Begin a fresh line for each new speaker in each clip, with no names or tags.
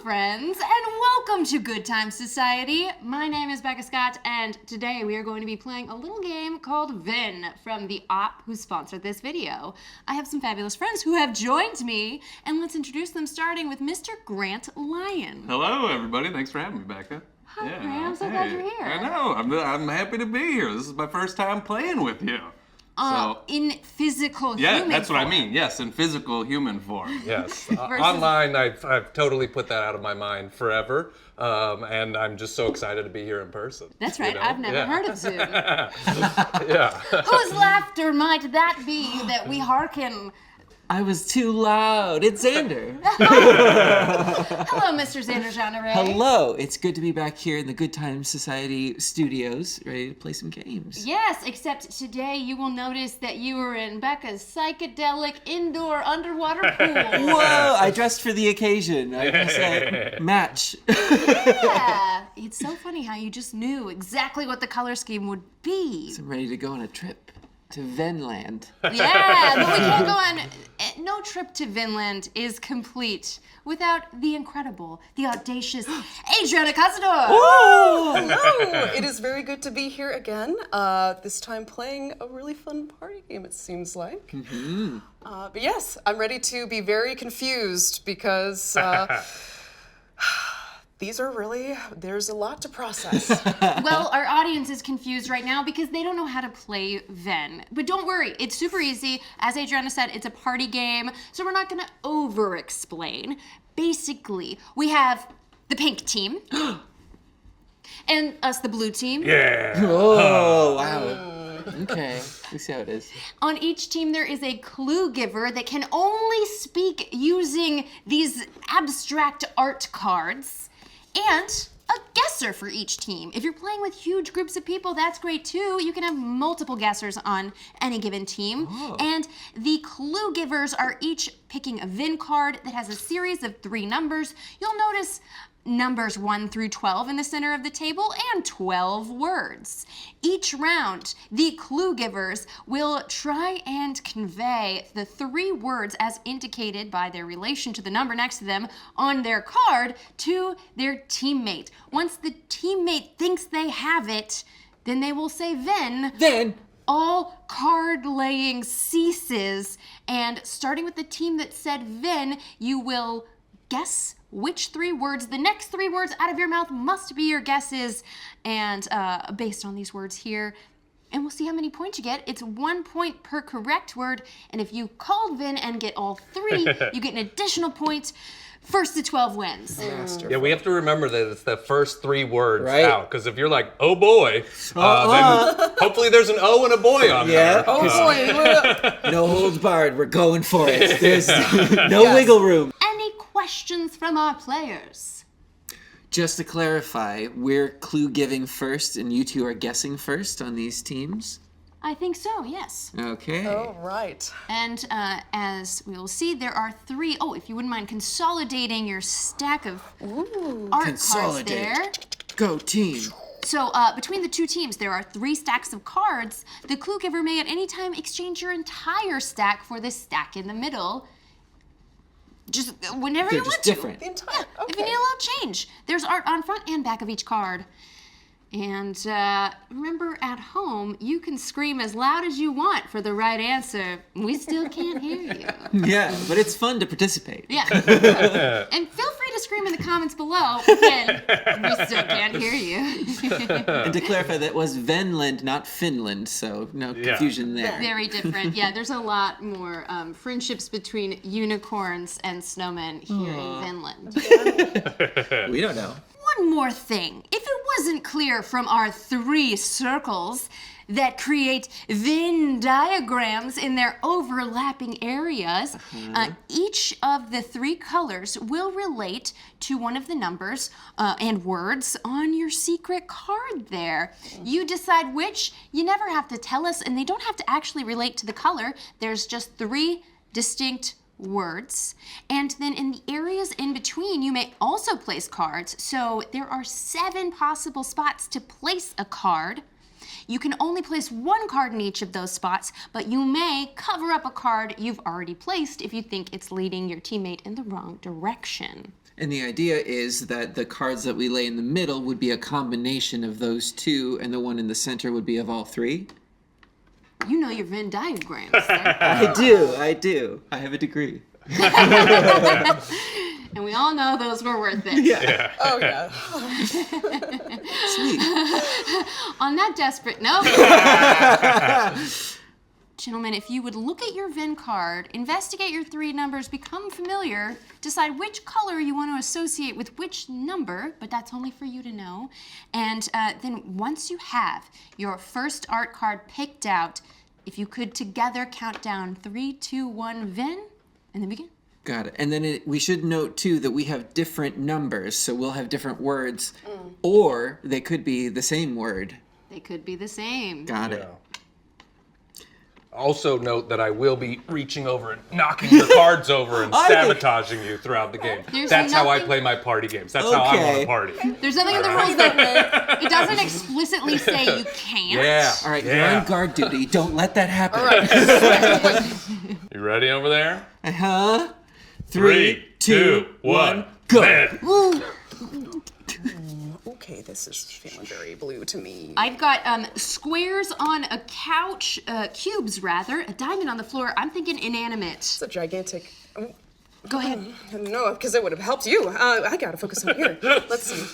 friends, and welcome to Good Time Society. My name is Becca Scott, and today we are going to be playing a little game called VENN from the op who sponsored this video. I have some fabulous friends who have joined me, and let's introduce them, starting with Mr. Grant Lyon.
Hello, everybody. Thanks for having me, Becca.
Hi, Grant. I'm so glad you're here.
I know. I'm happy to be here. This is my first time playing with you.
In physical human form.
Yeah, that's what I mean. Yes, in physical human form.
Yes. Online, I've totally put that out of my mind forever. And I'm just so excited to be here in person.
That's right. I've never heard of Zoom.
Yeah.
Whose laughter might that be that we hearken?
I was too loud. It's Xander.
Hello, Mr. Xander.
Hello. It's good to be back here in the Good Time Society studios, ready to play some games.
Yes, except today you will notice that you were in Becca's psychedelic indoor underwater pool.
Whoa! I dressed for the occasion. I guess match.
Yeah. It's so funny how you just knew exactly what the color scheme would be.
I'm ready to go on a trip to VENNland.
Yeah, but we can't go on. No trip to Vinland is complete without the incredible, the audacious Adriana.
Oh, hello! It is very good to be here again. This time playing a really fun party game, it seems like. Mm-hmm. But yes, I'm ready to be very confused because there's a lot to process.
Well, our audience is confused right now because they don't know how to play VENN. But don't worry, it's super easy. As Adriana said, it's a party game, so we're not gonna over-explain. Basically, we have the pink team, and us, the blue team.
Yeah.
Oh, wow. Okay, we see how it is.
On each team, there is a clue giver that can only speak using these abstract art cards. And a guesser for each team. If you're playing with huge groups of people, that's great too. You can have multiple guessers on any given team. Oh. And the clue givers are each picking a VENN card that has a series of 3 numbers. You'll notice numbers 1 through 12 in the center of the table and 12 words. Each round, the clue givers will try and convey the 3 words as indicated by their relation to the number next to them on their card to their teammate. Once the teammate thinks they have it, then they will say VENN.
Then
all card laying ceases, and starting with the team that said VENN, you will guess which 3 words, the next 3 words out of your mouth must be your guesses, and based on these words here, and we'll see how many points you get. It's 1 point per correct word, and if you called VENN and get all 3, you get an additional point. First to 12 wins.
Yeah, we have to remember that it's the first 3 words out, because if you're like, oh boy, then hopefully there's an O and a boy on there.
Oh boy.
no holds barred. We're going for it. There's no wiggle room.
Any questions from our players?
Just to clarify, we're clue giving first, and you 2 are guessing first on these teams?
I think so, yes.
Okay.
Oh, right.
And as we will see, there are 3. Oh, if you wouldn't mind consolidating your stack of art cards there.
Go team.
So between the 2 teams, there are 3 stacks of cards. The clue giver may at any time exchange your entire stack for the stack in the middle. Just whenever
They're
you want
just different.
to. Yeah, if you need a little change. There's art on front and back of each card. And remember, at home, you can scream as loud as you want for the right answer. We still can't hear you.
Yeah, but it's fun to participate.
Yeah. And feel free to scream in the comments below. Again, we still can't hear you.
And to clarify, that was Vinland, not Finland, so no confusion there.
Very different. Yeah, there's a lot more friendships between unicorns and snowmen here in Vinland.
We don't know.
One more thing. If it wasn't clear from our 3 circles that create Venn diagrams in their overlapping areas, each of the 3 colors will relate to one of the numbers and words on your secret card there. You decide which. You never have to tell us, and they don't have to actually relate to the color. There's just 3 distinct words, and then in the areas in between you may also place cards. So there are 7 possible spots to place a card. You can only place one card in each of those spots, but you may cover up a card you've already placed if you think it's leading your teammate in the wrong direction.
And the idea is that the cards that we lay in the middle would be a combination of those two, and the one in the center would be of all three?
You know your Venn diagrams.
I do. I have a degree.
And we all know those were worth it.
Yeah.
Oh, yeah.
Sweet.
On that desperate note, gentlemen, if you would look at your Venn card, investigate your 3 numbers, become familiar, decide which color you want to associate with which number, but that's only for you to know. And then once you have your first art card picked out, if you could together count down 3, 2, 1, Venn, and then begin.
Got it. And then we should note, too, that we have different numbers, so we'll have different words, or they could be the same word.
They could be the same.
Got it.
Yeah. Also note that I will be reaching over and knocking your cards over and sabotaging you throughout the game. That's how I play my party games. That's how I want to party.
There's nothing in the rules that it doesn't explicitly say you can't.
Yeah.
All right, you're on guard duty. Don't let that happen.
All right.
You ready over there?
Uh-huh.
3, 2, 1, go!
Okay, this is feeling very blue to me.
I've got squares on a couch, cubes rather, a diamond on the floor. I'm thinking inanimate.
It's a gigantic...
Go ahead.
No, because it would have helped you. I gotta focus on here. Let's see.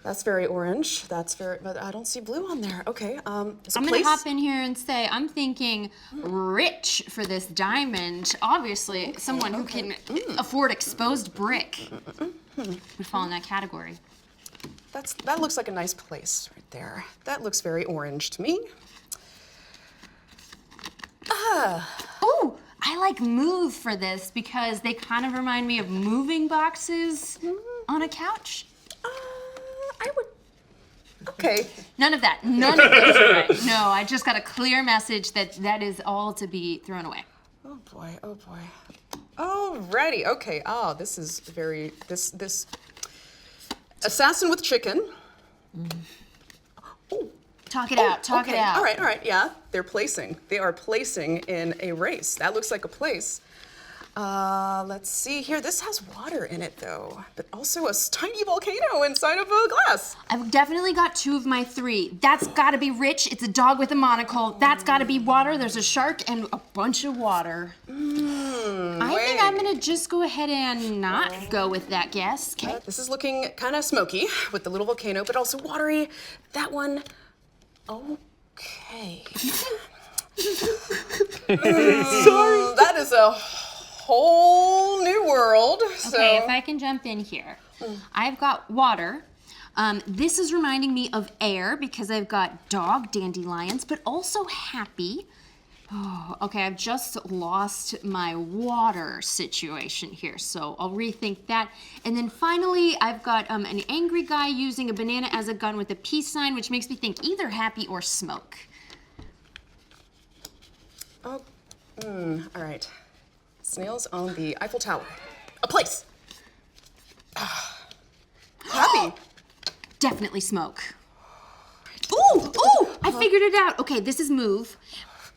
That's very orange. That's very... But I don't see blue on there. Okay, there's a
I'm
place.
gonna hop in here and say I'm thinking rich for this diamond. Obviously, someone who can afford exposed brick would fall in that category.
That looks like a nice place right there. That looks very orange to me.
Ooh, I like move for this because they kind of remind me of moving boxes on a couch.
I would... Okay.
None of that. None of those are right. No, I just got a clear message that is all to be thrown away.
Oh boy, oh boy. Alrighty, okay. This is very... This... Assassin with chicken. Oh.
Talk it out, talk it out.
All right, yeah. They are placing in a race. That looks like a place. Let's see here. This has water in it, though, but also a tiny volcano inside of a glass.
I've definitely got 2 of my 3. That's gotta be rich. It's a dog with a monocle. That's gotta be water. There's a shark and a bunch of water. I think I'm gonna just go ahead and not go with that guess. Okay.
This is looking kind of smoky with the little volcano, but also watery. That one, okay. Sorry. That is a whole new world.
Okay, if I can jump in here. I've got water. This is reminding me of air because I've got dog, dandelions, but also happy. Oh, okay, I've just lost my water situation here, so I'll rethink that. And then finally, I've got an angry guy using a banana as a gun with a peace sign, which makes me think either happy or smoke.
All right. Snails on the Eiffel Tower. A place. Happy.
Definitely smoke. Ooh, I figured it out. Okay, this is move.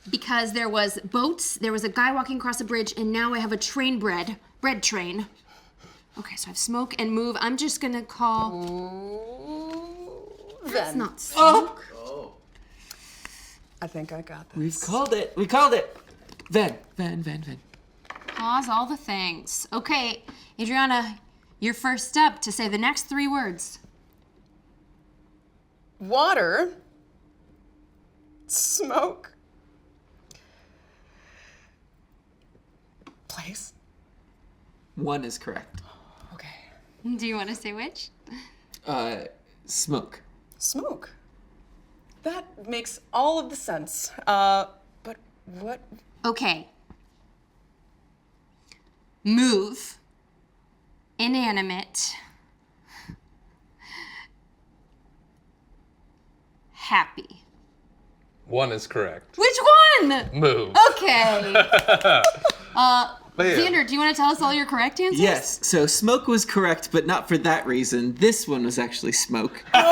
Because there was boats, there was a guy walking across a bridge, and now I have a bread train. Okay, so I have smoke and move. I'm just gonna call... That's not smoke.
I think I got this.
We've called it. We called it. Venn.
Pause all the things. Okay, Adriana, you're first up to say the next 3 words.
Water. Smoke. Place.
1 is correct.
Okay.
Do you want to say which?
Smoke.
Smoke. That makes all of the sense. But what?
Okay. Move. Inanimate. Happy.
1 is correct.
Which one?
Move.
Okay.
Man.
Xander, do you want to tell us all your correct answers?
Yes, so smoke was correct, but not for that reason. This one was actually smoke. But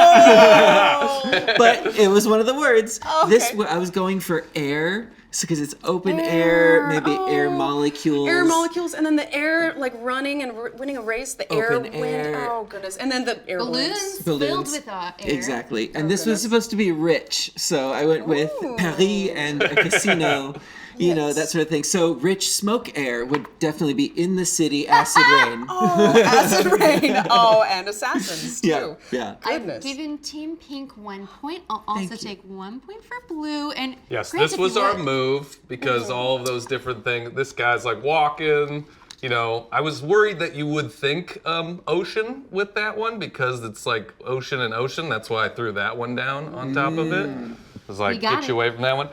it was one of the words.
Okay.
I was going for air, because it's open air, maybe air molecules.
Air molecules, and then the air, like running and winning a race, the air,
Open
wind.
air.
Oh, goodness. And then the air
Balloons, filled
Balloons.
with air.
Exactly. And this was supposed to be rich, so I went with Paris and a casino, you know, that sort of thing. So rich smoke air would definitely be in the city, acid rain.
Acid rain. Oh, and assassins, too.
Yeah.
Goodness.
I've given Team Pink 1 point. I'll also take 1 point for blue. And
Yes,
Grant,
this
if
was
you
our
would.
move because all of those different things. This guy's like walking. You know, I was worried that you would think ocean with that one because it's like ocean and ocean. That's why I threw that one down on top of it. I was like,
got
get
it.
you away from that one.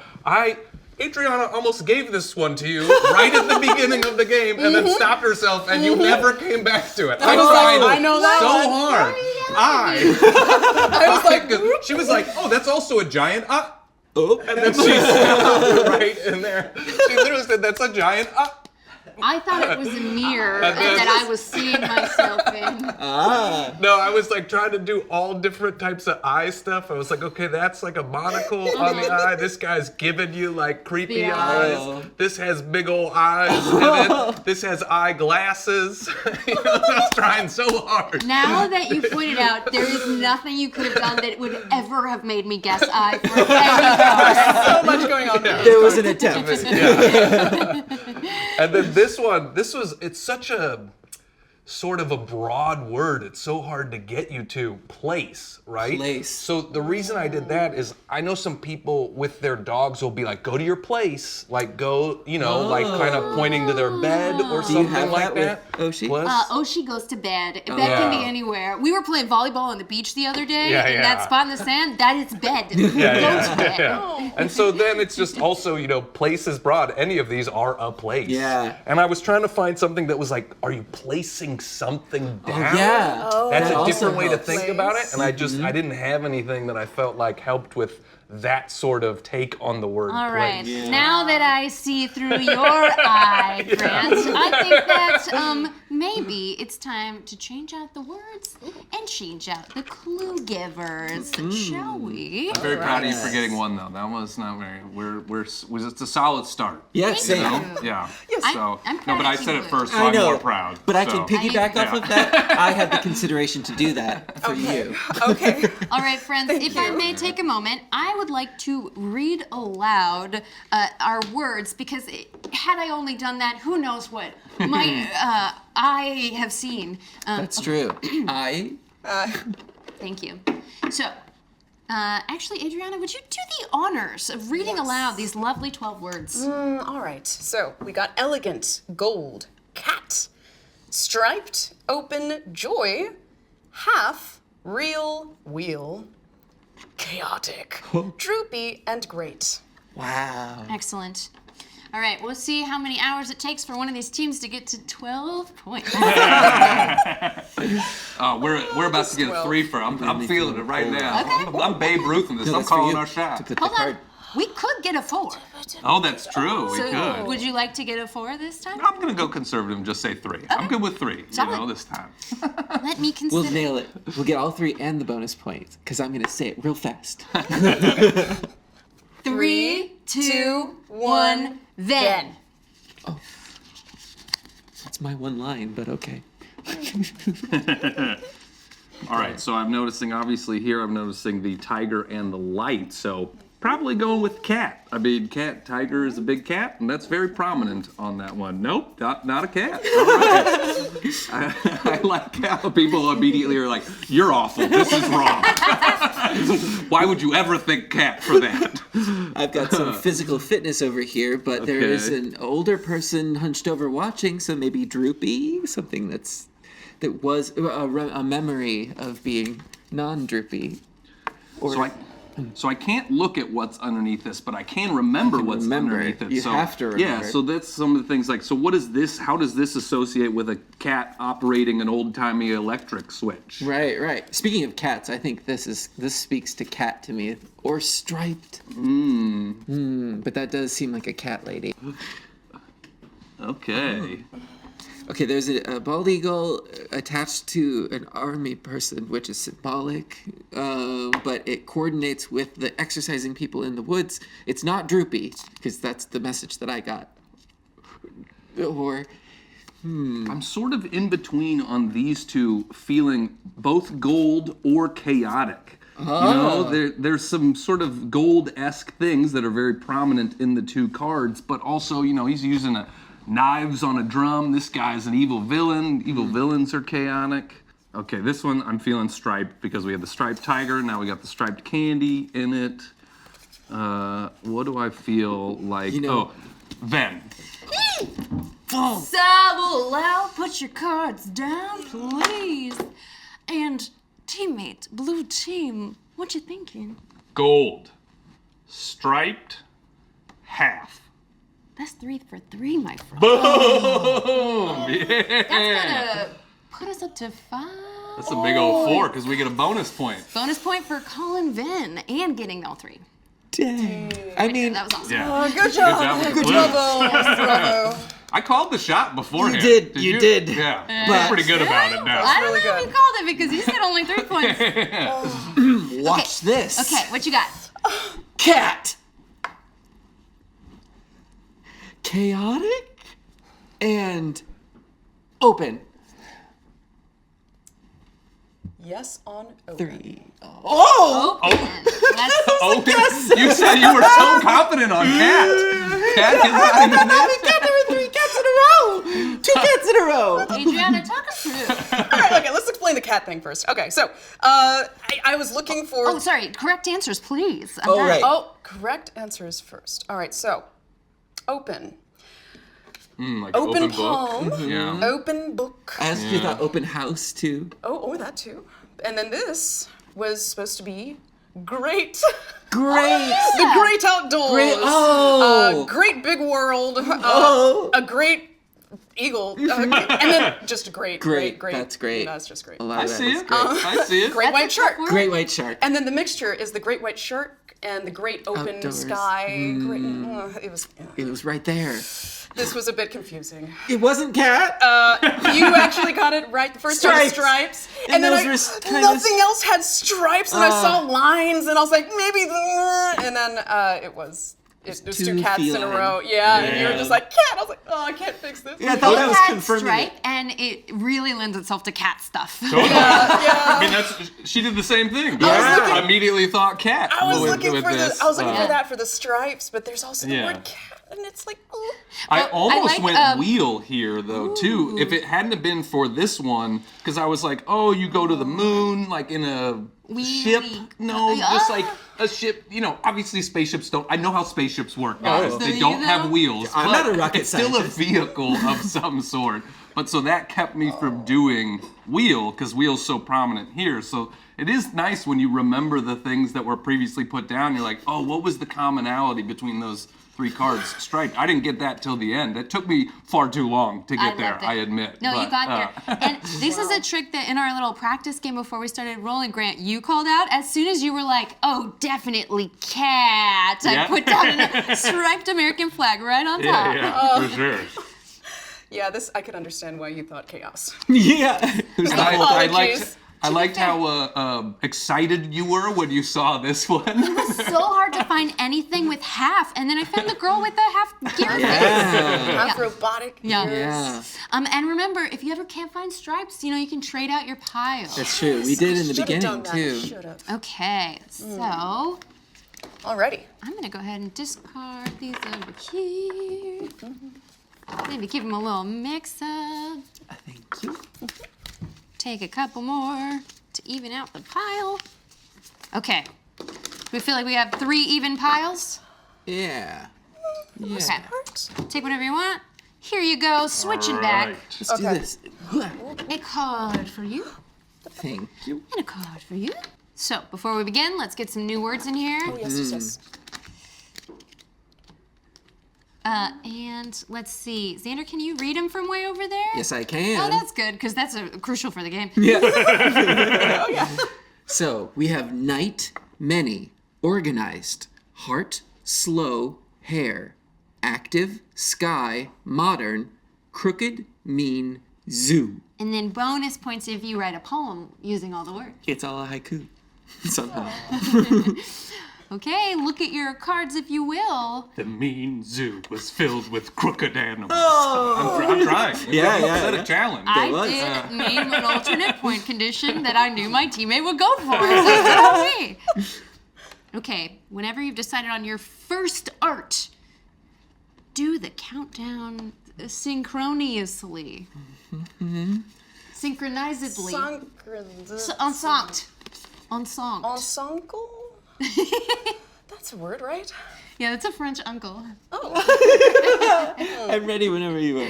Adriana almost gave this one to you right at the beginning of the game and then stopped herself and you never came back to it. I tried
I know that
so
one.
hard. I was like, she was like, oh, that's also a giant. And then she stopped right in there. She literally said, that's a giant.
I thought it was a mirror
And then-
that I was seeing myself in.
No, I was like trying to do all different types of eye stuff. I was like, okay, that's like a monocle on the eye. This guy's giving you like creepy
The
eyes.
eyes.
This has big old eyes in it. This has eyeglasses. You know, I was trying so hard.
Now that you pointed out, there is nothing you could have done that would ever have made me guess I for any color.
So much going on there.
There was an attempt.
And then it's such a sort of a broad word. It's so hard to get you to place, right?
Place.
So the reason I did that is I know some people with their dogs will be like, go to your place, like go, you know, like kind of pointing to their bed or
Do you
something
have
like
that
that.
with Oshi?
Plus-
Oshi goes to bed. Bed can be
Yeah.
anywhere. We were playing volleyball on the beach the other day,
Yeah,
and
yeah.
that spot in the sand, that is bed. Go to bed.
Yeah. And so then it's just also, you know, place is broad. Any of these are a place.
Yeah.
And I was trying to find something that was like, are you placing something down?
Yeah.
That's
That
a
also
different way to
helps.
think about it. And I didn't have anything that I felt like helped with that sort of take on the word
All right.
place.
Now that I see through your eye, Grant, I think that maybe it's time to change out the words and change out the clue givers, shall we?
I'm very proud of you for getting one though. That was not very. It's a solid start.
Yes,
Thank
You
same.
know? Yeah.
I'm
So
proud
no, but
of
I
you,
said it
Luke.
first, so
I
I'm
know,
more proud.
but I
so.
can piggyback off of that. I had the consideration to do that for you.
Okay.
All right, friends, if I may take a moment, I would like to read aloud our words because had I only done that, who knows what might I have seen.
That's true.
Thank you. So, actually, Adriana, would you do the honors of reading aloud these lovely 12 words?
All right. So we got elegant, gold, cat, striped, open, joy, half, real, wheel, chaotic, droopy, and great.
Wow.
Excellent. All right, we'll see how many hours it takes for one of these teams to get to 12 points.
We're about to get a 3 for. I'm feeling it right now. I'm Babe Ruth in this. I'm
That's for
calling
you
our
to
shot.
put the
Hold
card.
on. We could get a 4.
Oh, that's true. We
So,
could.
would you like to get a 4 this time?
I'm gonna go conservative and just say 3. I'm good with 3. You
Solid.
know, this time.
Let me consider.
We'll nail it. We'll get all 3 and the bonus points because I'm going to say it real fast.
3, 2, 1, then.
That's my one line, but okay.
All right, so I'm noticing, obviously here I'm noticing the tiger and the light, so probably going with cat. I mean, tiger is a big cat, and that's very prominent on that one. Nope, not a cat. All right. I like how people immediately are like, you're awful, this is wrong. Why would you ever think cat for that?
I've got some physical fitness over here, but there is
Okay.
an older person hunched over watching, so maybe droopy, something that was a memory of being non-droopy. Or
So I can't look at what's underneath this, but I can remember what's
remember
underneath
it.
it.
You
So,
have to
Yeah,
remember it.
so that's some of the things like, so what is this? How does this associate with a cat operating an old-timey electric switch?
Right. Speaking of cats, I think this speaks to cat to me, or striped. But that does seem like a cat lady.
Okay.
Okay, there's a bald eagle attached to an army person, which is symbolic, but it coordinates with the exercising people in the woods. It's not droopy, because that's the message that I got. Or,
I'm sort of in between on these two, feeling both gold or chaotic. You know, there's some sort of gold-esque things that are very prominent in the two cards, but also, you know, he's using knives on a drum. This guy's an evil villain. Evil villains are chaotic. Okay, this one I'm feeling striped because we have the striped tiger. Now we got the striped candy in it. What do I feel like? VENN.
Allow, put your cards down, please. And teammate, blue team, what you thinking?
Gold. Striped. Half.
That's 3 for 3, my friend.
Boom! Yeah.
That's gonna put us up to 5.
That's a big old 4 because we get a bonus point.
Bonus point for calling VENN and getting all 3.
dang. I mean,
That was awesome.
Yeah.
Good job.
with
Good
the
job.
clues.
Bravo.
I called the shot beforehand.
You did.
Yeah.
But-
I'm pretty good about it now.
I don't
really
know if
good.
you called it because you said only 3 points.
watch this.
Okay, what you got?
Cat. Chaotic and open.
Yes on open.
3. Oh!
That's
You said you were so confident on cat. Cat is not even
There were 3 cats in a row. 2 cats in a row.
Adriana, talk us through.
All right, okay, let's explain the cat thing first. Okay, so I was looking for.
Oh, sorry. Correct answers, please. I'm
Oh,
done.
right.
Oh, correct answers first. All right, so open.
like
Open
book.
palm.
Yeah.
Open book.
I asked you about open house too.
Oh, that too. And then this was supposed to be great.
Great.
The great outdoors.
Great- oh.
Great big world.
Oh.
A great eagle. And then just a great.
Great. That's great.
That's just great.
A lot
I
of that
see
is
it.
great.
I see it.
Great
That's
white
a tough
shark.
word.
Great white shark.
And then the mixture is the great white shark and the great open
Outdoors.
sky. Great,
It was right there.
this was a bit confusing.
It wasn't cat.
You actually got it right the first time.
Stripes.
Stripes.
And
then
those were kind of-
nothing else had stripes, and I saw lines, and I was like, maybe. And then it was 2
too
cats in a
feline.
row. Yeah, and you were just like, cat. I was like, oh, I can't fix this.
Yeah, I thought that was
Cat
confirming
stripe,
it.
and it really lends itself to cat stuff.
Totally. I mean, she did the same thing.
Yeah.
I immediately thought cat.
I was
with
looking for
this.
I was looking for that for the stripes, but there's also the
Yeah.
word cat, and it's like, oh.
I almost
like,
went wheel here though too. If it hadn't have been for this one, because I was like, oh, you go to the moon like in a ship. No, just like a ship. You know, obviously spaceships don't. I know how spaceships work, guys.
Oh.
They
Do
don't
you
have
though?
wheels.
I'm
but
not a rocket
it's still a
scientist.
vehicle of some sort. But so that kept me from doing wheel because wheel's so prominent here. So it is nice when you remember the things that were previously put down. You're like, oh, what was the commonality between those 3 cards striped? I didn't get that till the end. It took me far too long to get there,
loved it.
I admit.
No, you
But,
got there. And this is a trick that in our little practice game before we started rolling, Grant, you called out. As soon as you were like, oh, definitely cat, I
Yeah.
put down a striped American flag right on top.
Yeah, for sure.
Yeah, this I could understand why you thought chaos.
Yeah.
I
Apologies.
liked how excited you were when you saw this one.
So hard to find anything with half, and then I found the girl with the half gear face.
Yeah.
Half robotic.
Yeah.
Yeah.
And remember, if you ever can't find stripes, you can trade out your pile.
That's true. We did in the
Should've done
beginning
that.
too.
Should've.
Okay, so
Alrighty.
I'm gonna go ahead and discard these over here. Maybe give them a little mix up.
Thank you.
Take a couple more to even out the pile. Okay. We feel like we have 3 even piles.
Yeah. Yeah.
Okay. Take whatever you want. Here you go. Switching back.
Right.
Let's do
Okay.
this.
A card for you
Thank you.
and a card for you. So before we begin, let's get some new words in here.
Oh, yes.
And let's see. Xander, can you read them from way over there?
Yes, I can.
Oh, that's good, because that's crucial for the game.
So we have night, many, organized, heart, slow, hair. active, sky, modern, crooked, mean, zoo.
And then bonus points if you write a poem using all the words.
It's all a haiku somehow.
Okay, look at your cards if you will.
The mean zoo was filled with crooked animals. I'm trying.
Yeah.
Set a challenge.
I
was.
did name an alternate point condition that I knew my teammate would go for. So it's good on me. Okay, whenever you've decided on your first art, do the countdown synchronously. Synchronizedly. Ensemble.
Ensemble? That's a word, right?
Yeah, that's a French uncle.
I'm ready whenever you are.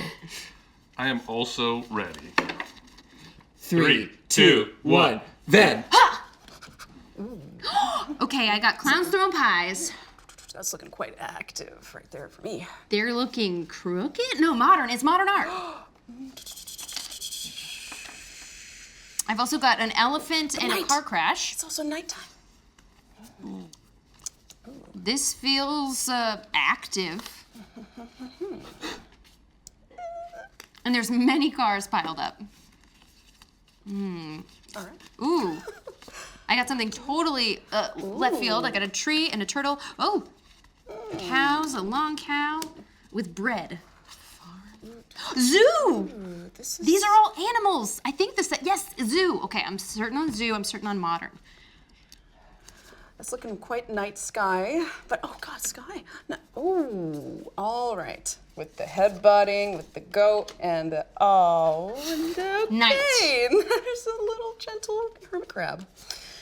I am also ready.
3, 2, 1. VENN.
Okay, I got clowns throwing pies.
That's looking quite active right there for me.
They're looking crooked? No, modern. It's modern art. I've also got an elephant and a
Night.
car crash.
It's also nighttime.
This feels active. And there's many cars piled up.
All right.
Ooh. I got something totally left field. I got a tree and a turtle. Oh, cows, a long cow with bread. Zoo! These are all animals. I think this, yes, zoo. Okay, I'm certain on zoo. I'm certain on modern.
It's looking quite night sky, but oh god, sky. No, ooh, all right. With the headbutting, with the goat, and the and okay.
Night.
There's a little gentle hermit crab.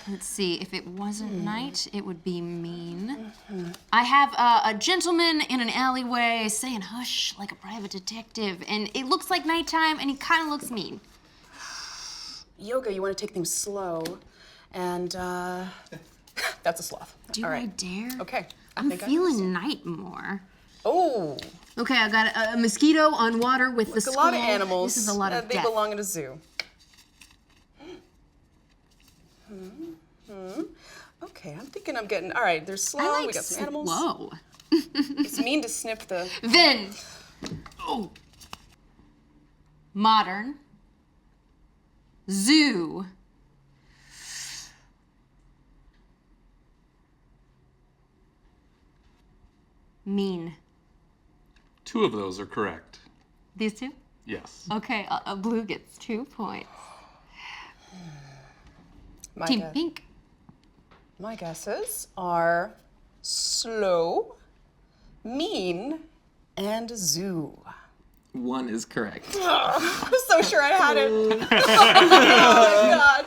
Let's see, if it wasn't night, it would be mean. I have a gentleman in an alleyway saying hush like a private detective, and it looks like nighttime, and he kind of looks mean.
Yoga, you want to take things slow, and that's a sloth.
Do
all
I
right.
dare?
Okay. I
I'm
think I
feeling
understand.
night more.
Oh,
Okay, I got a mosquito on water with the
it's a
skull.
lot of animals.
This is a lot of
They
death.
belong in a zoo. Okay, I'm thinking I'm getting. All right, there's slow.
I like
We got some animals.
slow.
It's mean to snip the.
VENN. Oh. Modern. Zoo. Mean.
2 of those are correct.
These two?
Yes.
Okay, blue gets 2 points.
My
Team
guess-
pink.
My guesses are slow, mean, and zoo.
1 is correct.
I'm so sure I had it. Oh my god.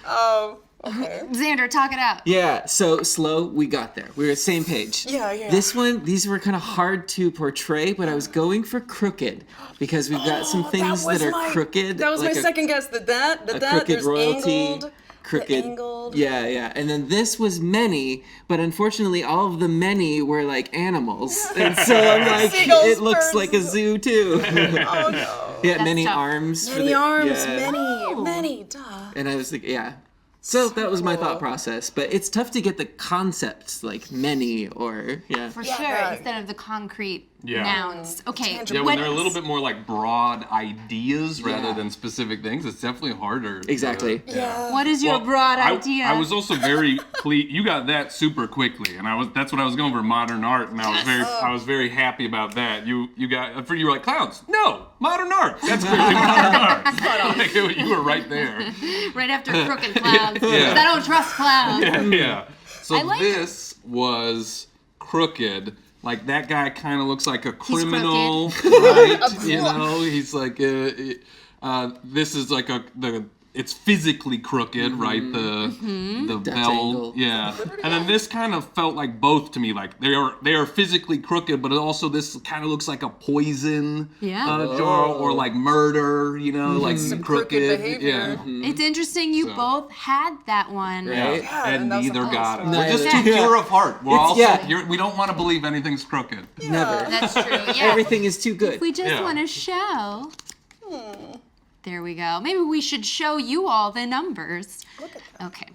Oh, okay.
Xander, talk it out.
Yeah, so slow, we got there. We were same page.
Yeah.
This one, these were kind of hard to portray, but I was going for crooked because we've got some things that are crooked.
That was
like
my second guess. That
crooked
there's
royalty.
angled.
Crooked.
The angled.
Yeah. And then this was many, but unfortunately all of the many were like animals. And so I'm like,
Seagulls,
it looks
birds.
like a zoo too.
Oh no.
Yeah, many
tough.
arms. for
Many
the-
arms,
yeah.
many, duh.
And I was like, yeah. So that was my thought process, but it's tough to get the concepts like many or yeah.
For
Yeah,
sure,
right.
instead of the concrete
Yeah.
nouns. Okay.
Tangible.
Yeah, when they're a little bit more like broad ideas rather
Yeah.
than specific things, it's definitely harder.
Exactly.
Yeah.
What is your
Well,
broad
I-
idea?
I was also very pleased. You got that super quickly, and that's what I was going for, modern art, and I was very happy about that. You were like clowns. No, modern art. That's clearly modern art. Like, you were right there.
right after crooked clowns.
Yeah.
'Cause I don't trust clowns.
Yeah. So
I like-
this was crooked. Like that guy kind of looks like a
He's
criminal, right? You know, he's like this is like it's physically crooked, right? The
Dutch
bell,
angle.
yeah. And then this kind of felt like both to me. Like they are physically crooked, but also this kind of looks like a poison jar or like murder. You know, like
Some
crooked.
crooked behavior.
Yeah.
It's interesting you
So.
both had that one.
Right?
Yeah,
and
that was
neither
the
got it.
first
We're
one.
just too pure of heart. We're
It's-
also
yeah.
we don't want to believe anything's crooked.
Never.
That's true. Yeah.
Everything is too good.
We just
Yeah.
want to show. There we go. Maybe we should show you all the numbers.
Look at that.
Okay.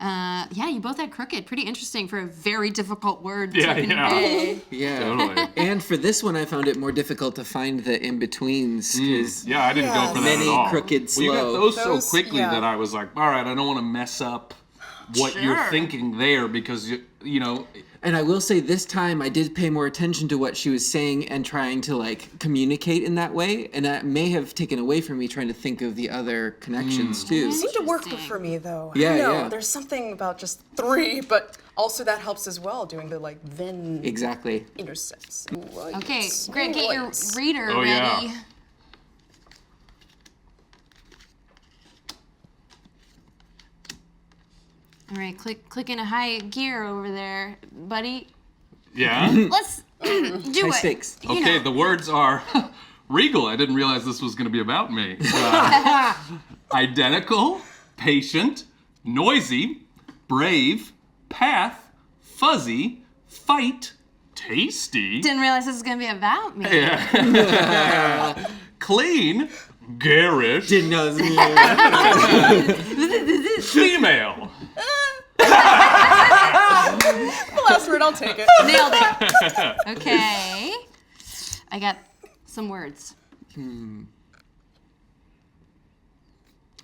Yeah, you both had crooked. Pretty interesting for a very difficult word
Yeah,
to
yeah.
convey.
Yeah.
Totally.
And for this one, I found it more difficult to find the in-betweens because
Yeah, I didn't go for that
Many
at all.
crooked,
Well, you got
slow.
those
Those-
so quickly
yeah.
that I was like, all right, I don't want to mess up what you're
Sure.
thinking there because you know.
And I will say this time I did pay more attention to what she was saying and trying to like communicate in that way, and that may have taken away from me trying to think of the other connections too.
It seemed to work
Interesting.
for me though.
Yeah,
I know,
yeah.
there's something about just 3, but also that helps as well, doing the like VENN
Exactly.
intercepts.
Okay, Greg, get your reader
Oh,
ready.
yeah.
All right, click in a high gear over there, buddy.
Yeah.
Let's do
High
it.
stakes.
You
Okay,
know.
the words are regal. I didn't realize this was going to be about me. Identical, patient, noisy, brave, path, fuzzy, fight, tasty,
Didn't realize this was gonna be about me.
clean, garish,
Didn't know this was
female.
The last word, I'll take it.
Nailed it. Okay. I got some words. I'm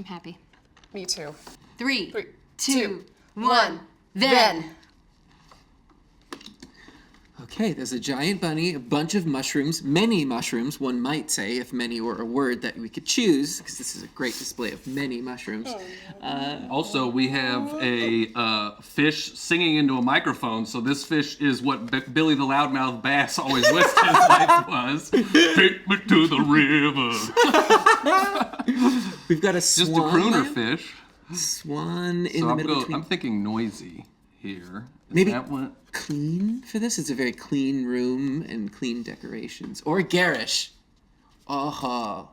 happy.
Me too.
3,
3,
2, 1.
1.
Then.
Okay, there's a giant bunny, a bunch of mushrooms, many mushrooms, one might say, if many were a word that we could choose, because this is a great display of many mushrooms.
Also, we have a fish singing into a microphone, so this fish is what Billy the Loudmouth Bass always wished his life was. Take me to the river.
We've got a
Just a
swan.
crooner
lamp.
fish.
Swan in
So
the
I'm,
middle between.
I'm thinking noisy here. Is
Maybe
that what?
clean for this. It's a very clean room and clean decorations. Or garish. Oh.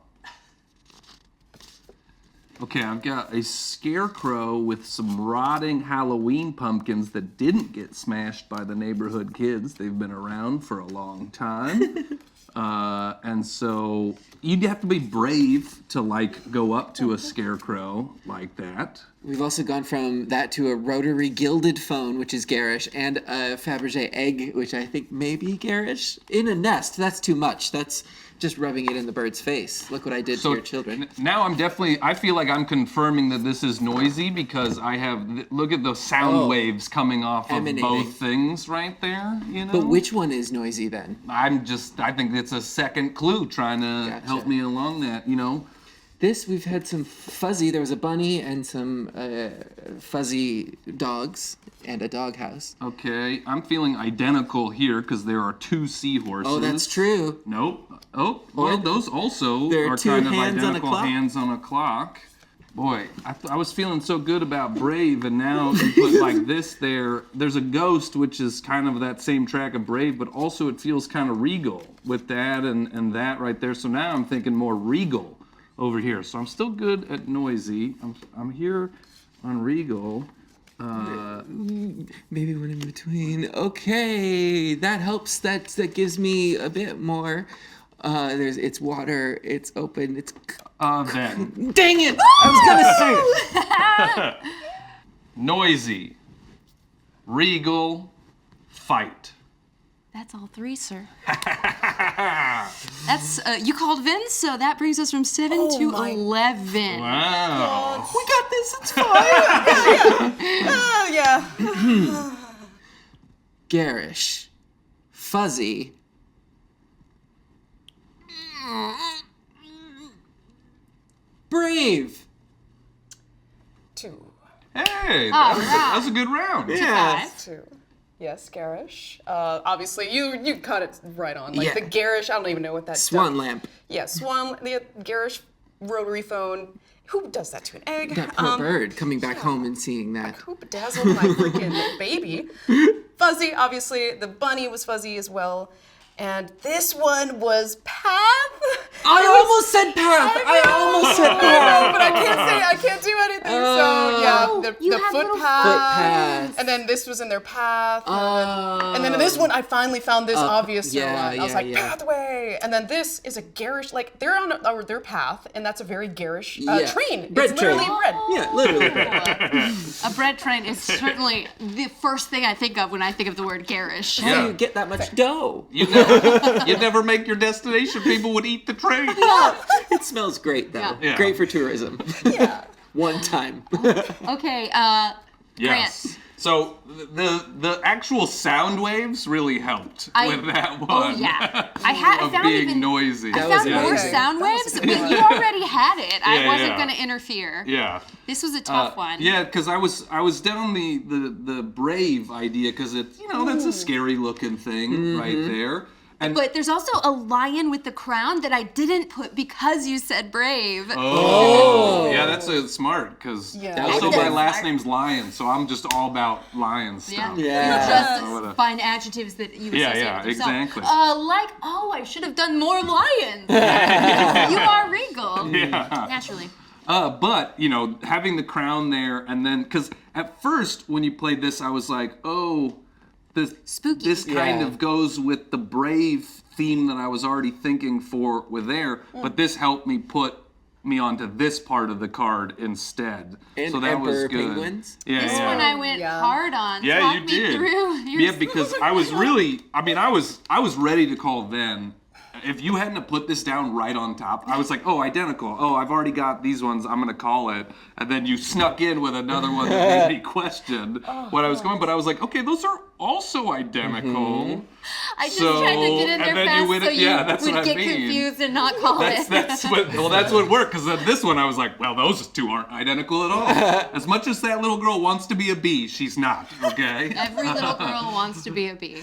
Okay, I've got a scarecrow with some rotting Halloween pumpkins that didn't get smashed by the neighborhood kids. They've been around for a long time. And so you'd have to be brave to like go up to a scarecrow like that.
We've also gone from that to a rotary gilded phone, which is garish, and a Fabergé egg, which I think may be garish. In a nest, that's too much. That's just rubbing it in the bird's face. Look what I did to your children.
Now I feel like I'm confirming that this is noisy because I have, look at the sound waves coming off of
Emanating.
both things right there, you know?
But which one is noisy then?
I think it's a second clue trying to
Gotcha.
help me along that, you know?
This, we've had some fuzzy, there was a bunny and some fuzzy dogs and a doghouse.
Okay, I'm feeling identical here because there are 2 seahorses.
Oh, that's true.
Nope. Oh, well, those also
There are
are
2
kind of
hands on a
identical
clock.
hands on a clock. Boy, I was feeling so good about Brave, and now you put like this there. There's a ghost, which is kind of that same track of Brave, but also it feels kind of regal with that and that right there. So now I'm thinking more regal over here. So I'm still good at noisy. I'm here on regal.
Maybe one in between. Okay, that helps. That gives me a bit more. It's water. It's open. It's.
Then
Dang it! I was gonna say it.
noisy, regal, fight.
That's all 3, sir. That's you called VENN, so that brings us from 7 to
my-
11.
Wow.
We got this. It's fine.
Oh, yeah.
Garish, fuzzy. Brave.
2.
Hey,
All
that was a good round.
Yeah.
2. Yes, garish. Obviously, you caught it right on. Like
Yeah.
the garish, I don't even know what that
Swan lamp.
Yeah, swan, the garish rotary phone. Who does that to an egg?
That poor bird coming back home and seeing that.
Who bedazzled my freaking baby? Fuzzy, obviously. The bunny was fuzzy as well. And this one was path.
I almost said path. I almost said path.
But I can't do anything. So yeah,
You
the
have little
footpath.
Footpath.
And then this was in their path. And then this one, I finally found this obvious
yeah,
one. I was
yeah,
like,
yeah.
pathway. And then this is a garish, like they're on their path, and that's a very garish
Yeah.
train.
Bread
it's literally
train.
bread.
Yeah, literally.
A bread train is certainly the first thing I think of when I think of the word garish.
How do you get that much dough?
You never make your destination. People would eat the train.
It smells great, though.
Yeah.
Great for tourism.
Yeah.
One time.
Okay,
Yes.
Grant.
So the actual sound waves really helped with that one.
Oh yeah, I
Of
found
being
even
noisy.
I
That
found
was
more
amazing.
sound
That was
waves,
a
but
good one.
you already had it. I
Yeah,
wasn't
yeah.
going to interfere.
Yeah.
This was a tough one.
Yeah, because I was down the brave idea because it's that's a scary looking thing right there. And
But there's also a lion with the crown that I didn't put because you said brave.
yeah, that's smart because
Yeah.
also
That's
my
smart.
last name's Lion, so I'm just all about lion stuff.
Yeah.
Just
I would've-
find adjectives that you
Yeah,
associate
yeah,
with yourself.
exactly.
I should have done more lions. You are regal.
Yeah.
Naturally.
But having the crown there, and then because at first when you played this, I was like, oh,
Spooky.
This kind
Yeah.
of goes with the brave theme that I was already thinking for with there, but this helped me put me onto this part of the card instead.
And
so that was
Emperor
good.
Penguins?
Yeah,
This
yeah.
one I went
Yeah.
hard on.
Yeah,
Talk
you
me
did.
through your
Yeah, because I was really, I was ready to call VENN. If you hadn't have put this down right on top, I was like, oh, identical. Oh, I've already got these ones. I'm gonna call it. And then you snuck in with another one that made me question what I was going. But I was like, okay, those are also identical.
I just tried to get in
and
there
then you
fast
went-
so
yeah,
you
that's
would
what I
get
mean.
confused and not call it.
That's what worked. Because then this one, I was like, well, those two aren't identical at all. As much as that little girl wants to be a bee, she's not. Okay.
Every little girl wants to be a bee.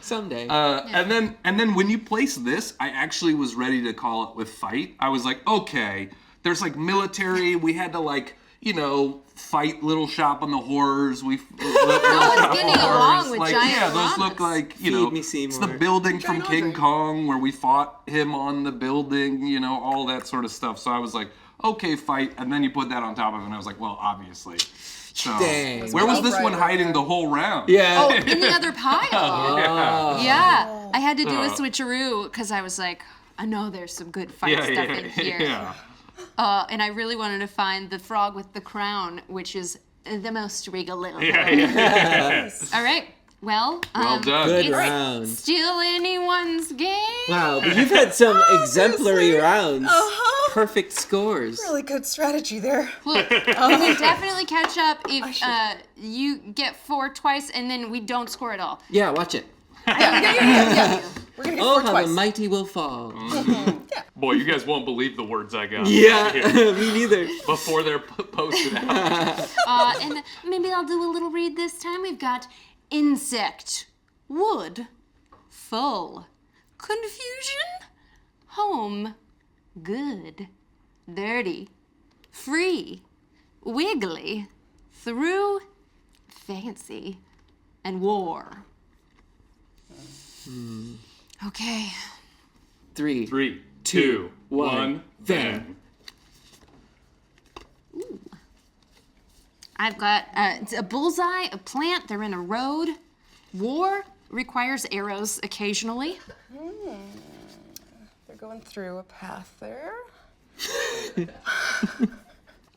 Someday.
And then when you place this, I actually was ready to call it with fight. I was like, okay, there's like military. We had to fight Little Shop on the Horrors. We
getting along with giant
yeah, those
llamas.
look like
me,
it's
Seymour.
the building from
Giant
King
Andre.
Kong where we fought him on the building. All that sort of stuff. So I was like, okay, fight. And then you put that on top of it, and I was like, well, obviously. So
Dang.
where was this
Outright
one
right
hiding
there.
the whole round?
Yeah.
Oh, in the other pile. Yeah. I had to do a switcheroo because I was like, I know there's some good fight stuff in here.
Yeah.
And I really wanted to find the frog with the crown, which is the most regal little
Yeah,
thing.
yeah.
All right. Well
Well done.
Good
it's
round.
still anyone's game.
Wow, but you've had some exemplary rounds.
Uh-huh.
Perfect scores.
Really good strategy there.
Look, we can definitely catch up if you get 4 twice and then we don't score at all.
Yeah, watch it.
Yeah. We're gonna get
Oh,
4
how
twice.
the mighty will fall.
Boy, you guys won't believe the words I got.
Yeah,
here
me neither.
before they're posted out.
And maybe I'll do a little read this time. We've got insect, wood, full, confusion, home, good, dirty, free, wiggly, through, fancy, and war. Okay.
3,
3,
2,
2,
1,
1,
VENN.
I've got it's a bullseye, a plant, they're in a road. War requires arrows occasionally.
They're going through a path there.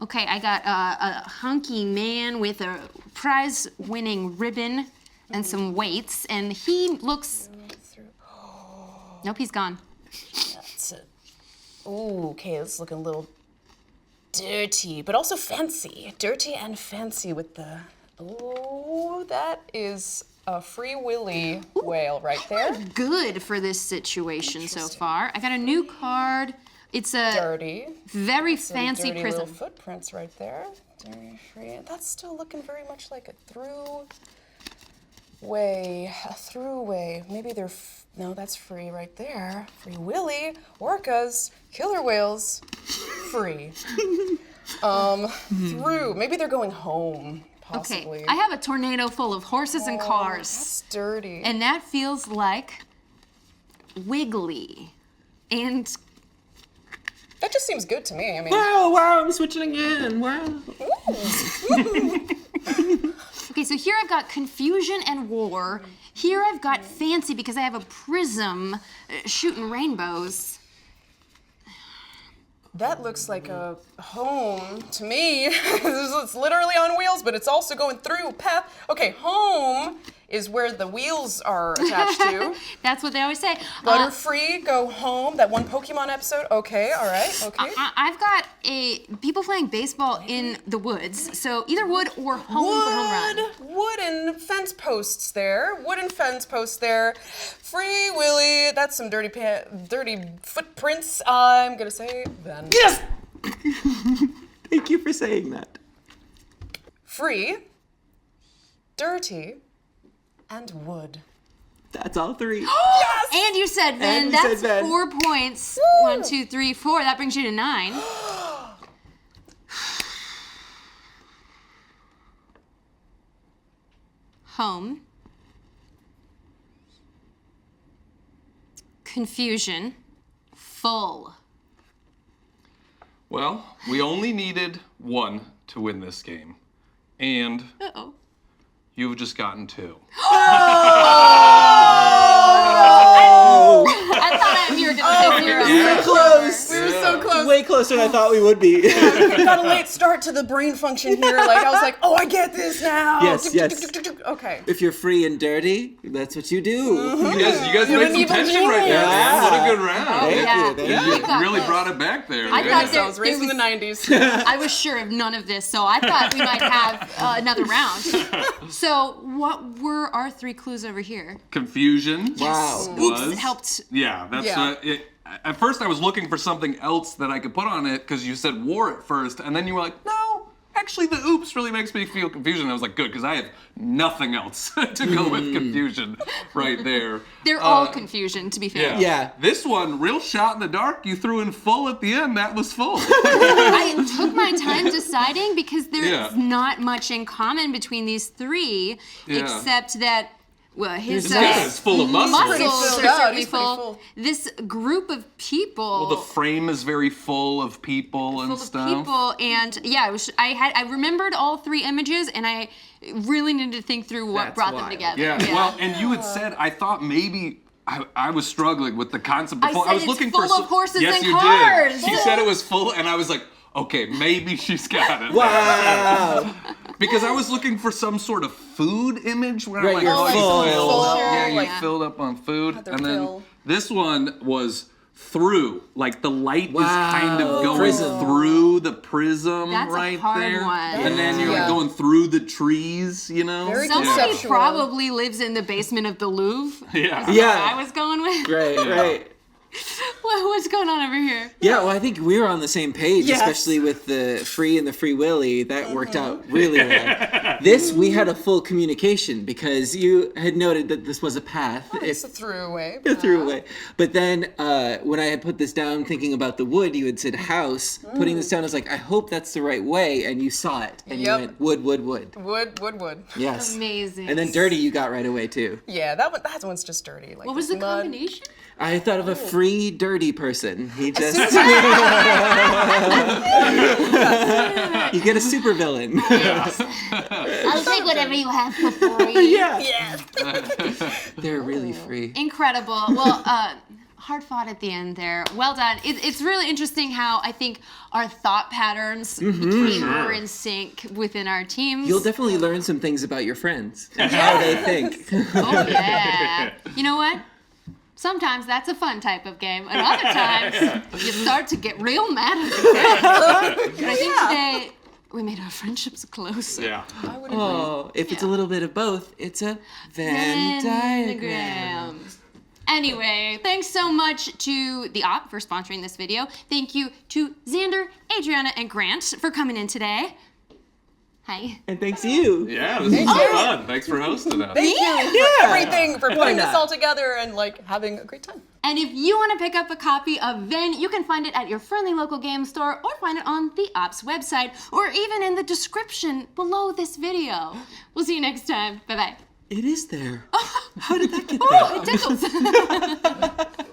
Okay, I got a hunky man with a prize-winning ribbon and some weights, and he looks... Nope, he's gone.
That's it. Ooh, okay, this is looking a little dirty, but also fancy. Dirty and fancy with the... Ooh, that is a Free Willy whale right there.
Good for this situation so far. I got a new card. It's a
Dirty.
very
Some
fancy
dirty
prism.
little footprints right there. Dirty, free. That's still looking very much like a throughway. A throughway. Maybe they're... No, that's free right there. Free Willy. Orcas. Killer whales. Free. Through. Maybe they're going home, possibly.
Okay, I have a tornado full of horses and cars.
That's dirty.
And that feels like wiggly. And
That just seems good to me. I mean,
Wow, I'm switching again. Wow.
okay, so here I've got confusion and war. Here I've got fancy because I have a prism shooting rainbows.
That looks like a home to me. It's literally on wheels, but it's also going through path. Okay, home is where the wheels are attached to.
That's what they always say.
Butterfree, go home. That one Pokemon episode. Okay, all right, okay.
I've got people playing baseball in the woods, so either wood or home for home run.
Wooden fence posts there. Wooden fence posts there. Free Willy. That's some dirty footprints. I'm gonna say VENN.
Yes! Thank you for saying that.
Free, dirty, and wood.
That's all 3.
Yes!
And you said VENN.
And you
That's
said VENN.
4 points.
Woo!
1, 2, 3, 4. That brings you to 9. Home. Confusion. Full.
Well, we only needed 1 to win this game. And
Uh-oh.
you've just gotten 2.
I thought you were going to say 0.
So close.
We were so close.
Way closer than I thought we would be.
Got a late start to the brain function here. Like, I was like, oh, I get this now.
Yes, yes.
Okay.
If you're free and dirty, that's what you do.
You guys
You're
made
an
some
evil
tension right there.
genius.
Man. What a good round.
Thank
yeah.
you. Thank
Yeah.
you.
You really brought it back there.
I thought
I was raised in the 90s.
I was sure of none of this, so I thought we might have another round. So, what were our 3 clues over here?
Confusion.
Wow.
Oops,
Was-
it helped.
Yeah, that's
Yeah.
it. At first, I was looking for something else that I could put on it because you said war at first, and then you were like, no, actually, the oops really makes me feel confusion. I was like, good, because I have nothing else to go with confusion right there.
They're all confusion, to be fair.
Yeah.
This one, real shot in the dark, you threw in full at the end. That was full.
I took my time deciding because there's
Yeah.
not much in common between these 3,
Yeah.
except that, well, his
This guy is full of muscle.
muscles
Pretty
are
filled out.
certainly
He's pretty
full.
full.
This group of people.
Well, the frame is very full of people and
full of
stuff.
people, and yeah, I remembered all 3 images, and I really needed to think through what
That's
brought them
wild.
together.
Yeah, well, and you had said, I thought maybe I was struggling with the concept of
I
full.
said
I was
it's
looking
full
for
of horses
yes,
and
you
cars.
did. She said it was full, and I was like, okay, maybe she's got it.
Wow.
Because I was looking for some sort of food image where
Right,
I'm like,
you're
oh, you
full.
filled up.
Sure,
Yeah, you
like-
filled up on food.
Had their
And then
fill.
this one was through. Like the light is kind of
Wow.
going
Prism.
through the prism
That's a
right
hard
there.
one.
And then you're like
Yeah.
going through the trees, you know?
Very
Somebody
conceptual.
probably lives in the basement of the Louvre.
Yeah.
Yeah.
I was going with.
Right, right.
What's going on over here?
Yeah, well, I think we were on the same page,
Yes.
especially with the free and the free willy. That worked out really well. This, we had a full communication because you had noted that this was a path.
It's a throwaway.
A throughaway. But then when I had put this down thinking about the wood, you had said house. Putting this down, I was like, I hope that's the right way. And you saw it. And
Yep.
you went wood, wood, wood.
Wood.
Yes.
Amazing.
And then dirty you got right away too.
Yeah, that one's just dirty. Like
What was the
mud.
combination?
I thought of a free dirty person. He just you get a super villain.
I'll take whatever you have for free.
Yeah.
Yes.
They're really free.
Incredible. Well, hard fought at the end there. Well done. It's really interesting how I think our thought patterns became more in sync within our teams.
You'll definitely learn some things about your friends and how they think.
Oh yeah. You know what? Sometimes that's a fun type of game, and other times you start to get real mad at the game. But I think today we made our friendships closer.
Yeah.
I would agree.
Oh, if it's a little bit of both, it's a Venn diagram.
Anyway, thanks so much to the Op for sponsoring this video. Thank you to Xander, Adriana, and Grant for coming in today. Hi.
And thanks to you.
Yeah, this was fun. Thanks for hosting us.
Thank you for everything, for putting this
not?
all together and like having a great time.
And if you want to pick up a copy of VENN, you can find it at your friendly local game store or find it on the Ops website or even in the description below this video. We'll see you next time. Bye-bye.
It is there. How did that get
Oh,
there?
it tickles.